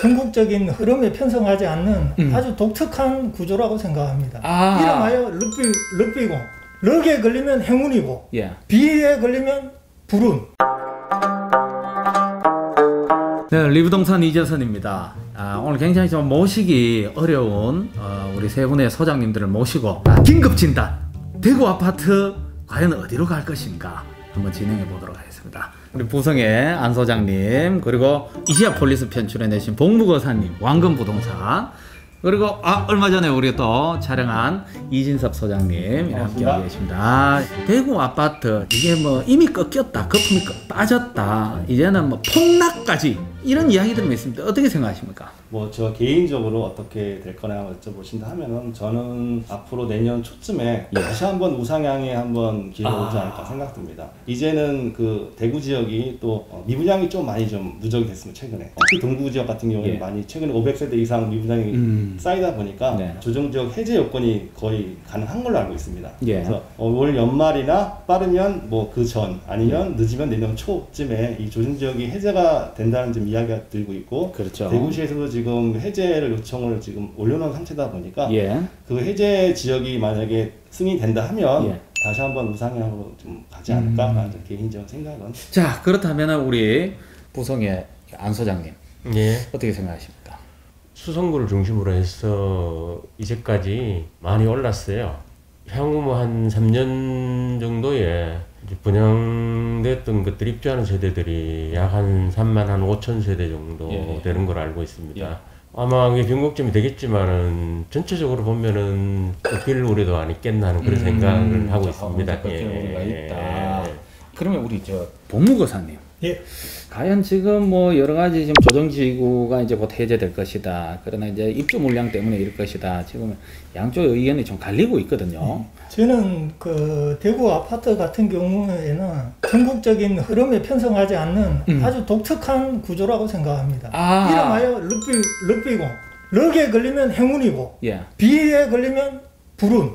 전국적인 흐름에 편성하지 않는 아주 독특한 구조라고 생각합니다. 이름하여 럭비공. 럭에 걸리면 행운이고 비에 걸리면 불운. 네, 리부동산 이재선입니다. 오늘 굉장히 좀 모시기 어려운 우리 세 분의 소장님들을 모시고 긴급 진단 대구 아파트 과연 어디로 갈 것인가 한번 진행해 보도록 하겠습니다. 우리 부성의 안 소장님, 그리고 이시아폴리스 편 출연해주신 복무거사님, 왕건부동산, 그리고 얼마 전에 우리 또 촬영한 이진섭 소장님 함께하고 계십니다. 대구 아파트 이게 뭐 이미 꺾였다, 거품이 빠졌다, 이제는 뭐 폭락까지 이런 이야기들이 있습니다. 어떻게 생각하십니까? 뭐 저 개인적으로 어떻게 될 거냐 여쭤보신다 하면은 저는 앞으로 내년 초쯤에 다시 한번 우상향에 한번 기회가 오지 않을까 생각됩니다. 이제는 그 대구 지역이 또 미분양이 좀 많이 좀 누적이 됐습니다. 최근에 특히 동부 지역 같은 경우는 많이 최근에 500세대 이상 미분양이 쌓이다 보니까 조정지역 해제 요건이 거의 가능한 걸로 알고 있습니다. 그래서 올 연말이나 빠르면 뭐 그 전 아니면 늦으면 내년 초쯤에 이 조정지역이 해제가 된다는 좀 이야기가 들고 있고, 대구시에서도 지금 해제를 요청을 지금 올려놓은 상태다 보니까 그 해제 지역이 만약에 승인된다 하면 다시 한번 우상향으로 좀 가지 않을까 개인적인 생각은. 자, 그렇다면 우리 부성의 안 소장님 어떻게 생각하십니까? 수성구를 중심으로 해서 이제까지 많이 올랐어요. 향후 뭐 한 3년 정도에 이제 분양됐던 것들 입주하는 세대들이 약 한 3만 한 5천 세대 정도 되는 걸 알고 있습니다. 아마 이게 변곡점이 되겠지만은 전체적으로 보면은 길 우려도 안 있겠나 하는 그런 생각을 하고 있습니다. 우려가 있다. 그러면 우리 저 복무거사님, 과연 지금 뭐 여러 가지 지금 조정지구가 이제 곧 해제될 것이다, 그러나 이제 입주 물량 때문에 이럴 것이다, 지금 양쪽 의견이 좀 갈리고 있거든요. 저는 그 대구 아파트 같은 경우에는 전국적인 흐름에 편성하지 않는 아주 독특한 구조라고 생각합니다. 이름하여 럭비공. 럭에 걸리면 행운이고 비에 걸리면 불운.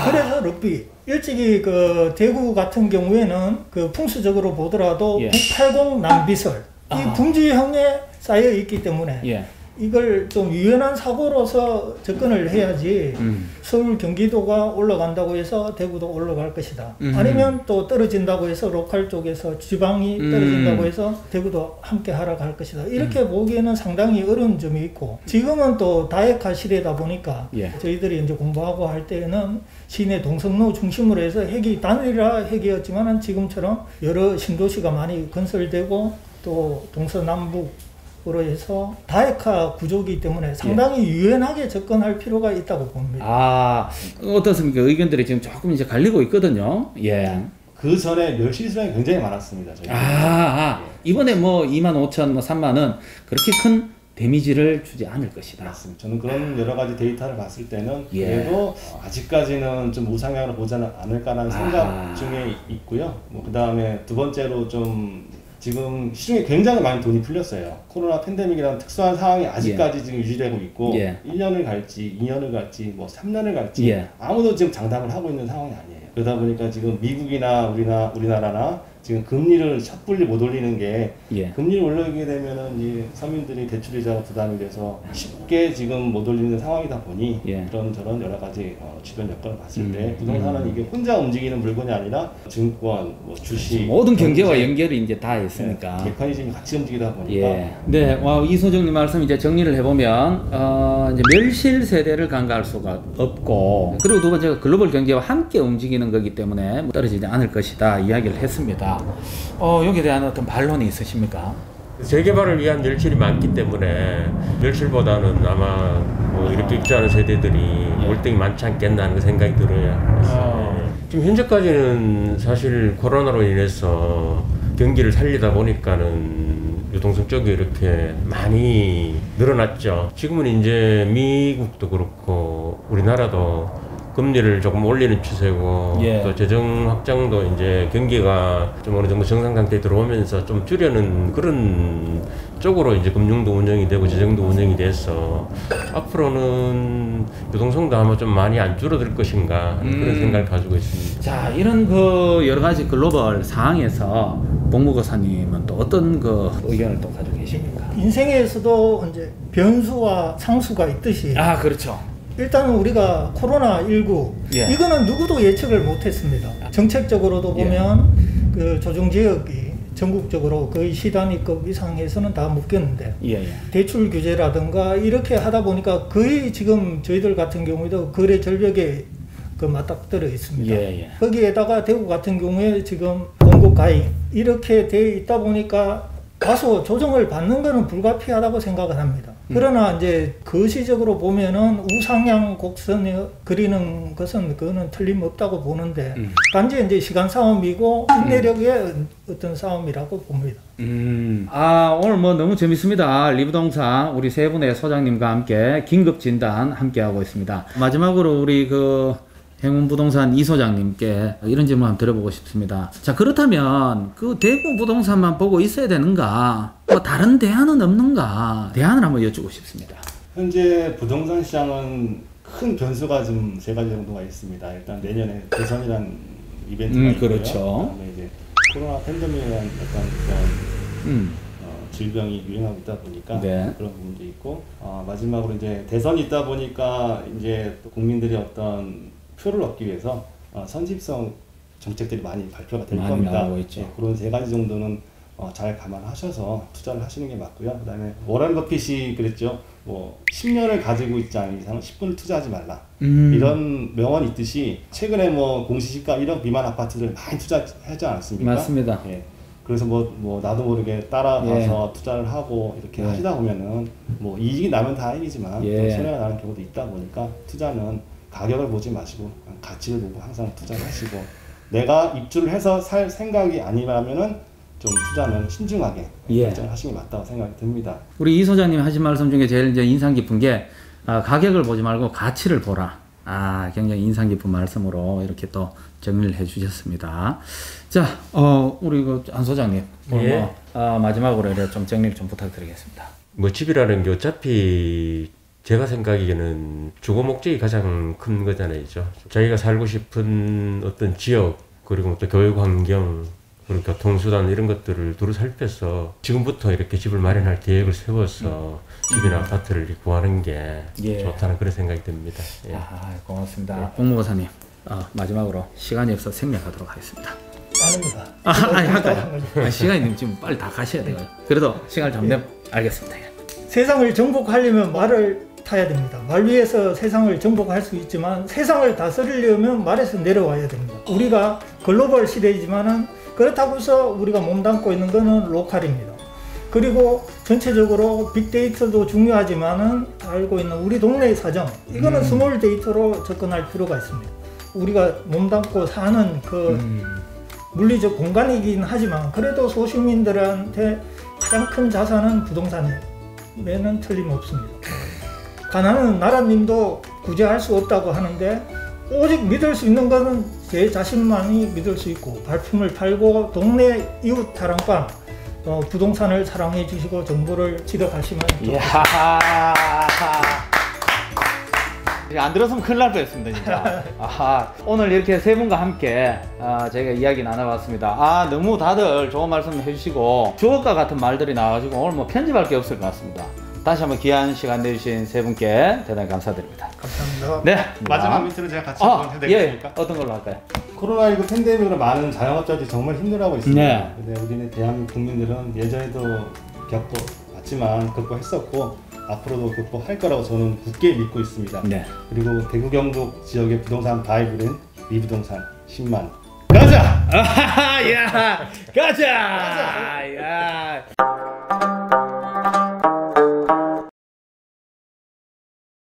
그래서 럭비. 일찍이 그 대구 같은 경우에는 그 풍수적으로 보더라도 980 남비설 이 분지형에 쌓여 있기 때문에 이걸 좀 유연한 사고로서 접근을 해야지 서울 경기도가 올라간다고 해서 대구도 올라갈 것이다. 아니면 또 떨어진다고 해서 로컬 쪽에서 지방이 떨어진다고 해서 대구도 함께 하락할 것이다. 이렇게 보기에는 상당히 어려운 점이 있고, 지금은 또 다액화 시대다 보니까 저희들이 이제 공부하고 할 때에는 시내 동성로 중심으로 해서 핵이 단일화 핵이었지만 지금처럼 여러 신도시가 많이 건설되고 또 동서남북으로 해서 다액화 구조이기 때문에 상당히 유연하게 접근할 필요가 있다고 봅니다. 어떻습니까? 의견들이 지금 조금 이제 갈리고 있거든요. 그 전에 멸실 수량이 굉장히 많았습니다. 이번에 뭐 2만 5천, 뭐 3만은 그렇게 큰 데미지를 주지 않을 것이다. 맞습니다. 저는 그런 여러 가지 데이터를 봤을 때는 그래도 아직까지는 좀 우상향으로 보지 않을까라는 생각 중에 있고요. 뭐 그 다음에 두 번째로 좀 지금 시중에 굉장히 많이 돈이 풀렸어요. 코로나 팬데믹이라는 특수한 상황이 아직까지 지금 유지되고 있고 1년을 갈지 2년을 갈지 뭐 3년을 갈지 아무도 지금 장담을 하고 있는 상황이 아니에요. 그러다 보니까 지금 미국이나 우리나라나 지금 금리를 섣불리 못 올리는 게 금리를 올리게 되면은 이제 서민들이 대출이자 부담이 돼서 쉽게 지금 못 올리는 상황이다 보니 그런저런 여러 가지 주변 여건을 봤을 때 부동산은 이게 혼자 움직이는 물건이 아니라 증권, 뭐 주식, 모든 경제와 연결이 이제 다 있으니까 메커니즘이 같이 움직이다 보니까 이 소장님 말씀 이제 정리를 해보면 이제 멸실 세대를 간과할 수가 없고, 그리고 두 번째가 글로벌 경제와 함께 움직이는 거기 때문에 떨어지지 않을 것이다 이야기를 했습니다. 여기에 대한 어떤 반론이 있으십니까? 재개발을 위한 멸실이 많기 때문에 멸실보다는 아마 뭐 이렇게 입주하는 세대들이 월등히 많지 않겠나 하는 생각이 들어요. 지금 현재까지는 사실 코로나로 인해서 경기를 살리다 보니까는 유동성 쪽이 이렇게 많이 늘어났죠. 지금은 이제 미국도 그렇고 우리나라도 금리를 조금 올리는 추세고 예. 또 재정 확장도 이제 경기가 좀 어느 정도 정상 상태에 들어오면서 좀 줄여는 그런 쪽으로 이제 금융도 운영이 되고 재정도 운영이 돼서 앞으로는 유동성도 아마 좀 많이 안 줄어들 것인가 하는 그런 생각을 가지고 있습니다. 자, 이런 그 여러 가지 글로벌 상황에서 복무거사님은 또 어떤 그 의견을 또 가지고 계십니까? 인생에서도 이제 변수와 상수가 있듯이 아, 그렇죠. 일단은 우리가 코로나19 예. 이거는 누구도 예측을 못했습니다. 정책적으로도 보면 그 조정지역이 전국적으로 거의 시단위급 이상에서는 다 묶였는데 예, 예. 대출 규제라든가 이렇게 하다 보니까 거의 지금 저희들 같은 경우에도 거래 절벽에 그 맞닥뜨려 있습니다. 예, 예. 거기에다가 대구 같은 경우에 지금 공급 가입 이렇게 돼 있다 보니까 다소 조정을 받는 것은 불가피하다고 생각을 합니다. 그러나 이제 거시적으로 보면은 우상향 곡선을 그리는 것은 그거는 틀림없다고 보는데 단지 이제 시간 싸움이고 인내력의 어떤 싸움이라고 봅니다. 아, 오늘 뭐 너무 재밌습니다. 리브동산 우리 세 분의 소장님과 함께 긴급 진단 함께 하고 있습니다. 마지막으로 우리 그 행운부동산 이 소장님께 이런 질문 한번 드려보고 싶습니다. 자, 그렇다면 그 대구 부동산만 보고 있어야 되는가? 뭐 다른 대안은 없는가? 대안을 한번 여쭈고 싶습니다. 현재 부동산 시장은 큰 변수가 좀 세 가지 정도가 있습니다. 일단 내년에 대선이란 이벤트가 있고요. 그렇죠. 그다음에 이제 코로나 팬데믹이라는 어떤 그런 질병이 유행하고 있다 보니까 네. 그런 부분도 있고 마지막으로 이제 대선이 있다 보니까 이제 또 국민들이 어떤 표를 얻기 위해서 선집성 정책들이 많이 발표가 될 많이 겁니다. 나오고 있죠. 네, 그런 세 가지 정도는 잘 감안하셔서 투자를 하시는 게 맞고요. 그다음에 워런 버핏이 그랬죠. 뭐 10년을 가지고 있지 않은 이상은 10분을 투자하지 말라. 이런 명언이 있듯이 최근에 뭐 공시지가 1억 미만 아파트들 많이 투자하지 않았습니까? 맞습니다. 예. 그래서 뭐 나도 모르게 따라가서 투자를 하고 이렇게 하시다 보면은 뭐 이익이 나면 다행이지만 또 손해가 나는 경우도 있다 보니까 투자는 가격을 보지 마시고 가치를 보고 항상 투자를 하시고 내가 입주를 해서 살 생각이 아니라면은 좀 투자는 신중하게 결정을 하시는 게 맞다고 생각이 듭니다. 우리 이 소장님 하신 말씀 중에 제일 이제 인상 깊은 게 가격을 보지 말고 가치를 보라. 굉장히 인상 깊은 말씀으로 이렇게 또 정리를 해주셨습니다. 자, 우리 그 안 소장님, 예. 마지막으로 이렇게 좀 정리를 좀 부탁드리겠습니다. 뭐 집이라는 게 어차피 제가 생각하기에는 주거 목적이 가장 큰 거잖아요. 자기가 살고 싶은 어떤 지역, 그리고 또 교육 환경, 그리고 교통수단 이런 것들을 두루 살펴서 지금부터 이렇게 집을 마련할 계획을 세워서 집이나 아파트를 구하는 게 좋다는 그런 생각이 듭니다. 예. 고맙습니다. 복무거사님, 마지막으로 시간이 없어 생략하도록 하겠습니다. 아닙니다. 아니, 할까요? 시간이 지금 빨리 다 가셔야 돼요. 그래도 시간을 좀 알겠습니다. 세상을 정복하려면 말을 타야 됩니다. 말 위에서 세상을 정복할 수 있지만 세상을 다스리려면 말에서 내려와야 됩니다. 우리가 글로벌 시대이지만은 그렇다고 해서 우리가 몸담고 있는 것은 로컬입니다. 그리고 전체적으로 빅데이터도 중요하지만은 알고 있는 우리 동네의 사정, 이거는 스몰 데이터로 접근할 필요가 있습니다. 우리가 몸담고 사는 그 물리적 공간이긴 하지만 그래도 소시민들한테 가장 큰 자산은 부동산에는 틀림없습니다. 가난한 나라님도 구제할 수 없다고 하는데 오직 믿을 수 있는 것은 제 자신만이 믿을 수 있고 발품을 팔고 동네 이웃 사랑방 부동산을 사랑해 주시고 정보를 지급하시면 좋겠습니다. 안 들었으면 큰일 날 뻔했습니다, 진짜. 오늘 이렇게 세 분과 함께 저희가 이야기 나눠봤습니다. 너무 다들 좋은 말씀 해주시고 주옥과 같은 말들이 나와가지고 오늘 뭐 편집할 게 없을 것 같습니다. 다시 한번 귀한 시간 내주신 세 분께 대단히 감사드립니다. 감사합니다. 네. 마지막 멘트는 제가 같이 한번 해드리겠습니까? 어떤 걸로 할까요? 코로나19 팬데믹으로 많은 자영업자들이 정말 힘들어하고 있습니다. 네. 근데 우리는 대한민국 국민들은 예전에도 겪어봤지만 극복했었고 앞으로도 극복할 거라고 저는 굳게 믿고 있습니다. 네. 그리고 대구 경북 지역의 부동산 바이블은 리부동산 10만 가자! 야, 가자! 야,